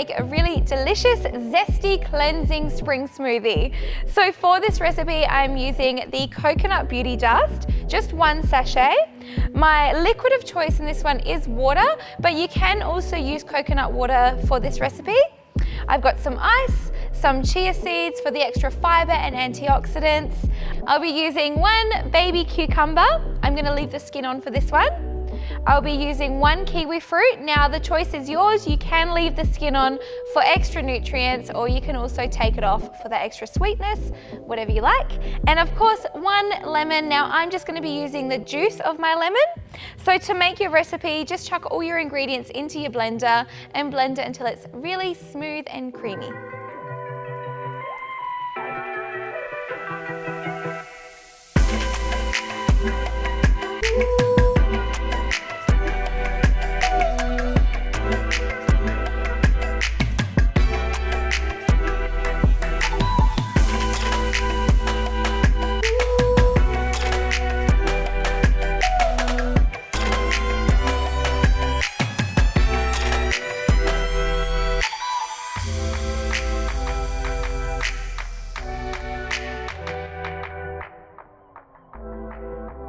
make a really delicious, zesty, cleansing spring smoothie. So for this recipe, I'm using the Coconut Beauty Dust, just 1 sachet. My liquid of choice in this one is water, but you can also use coconut water for this recipe. I've got some ice, some chia seeds for the extra fiber and antioxidants. I'll be using 1 baby cucumber. I'm going to leave the skin on for this one. I'll be using 1 kiwi fruit. Now the choice is yours. You can leave the skin on for extra nutrients, or you can also take it off for the extra sweetness, whatever you like. And of course, 1 lemon. Now I'm just going to be using the juice of my lemon. So to make your recipe, just chuck all your ingredients into your blender and blend it until it's really smooth and creamy.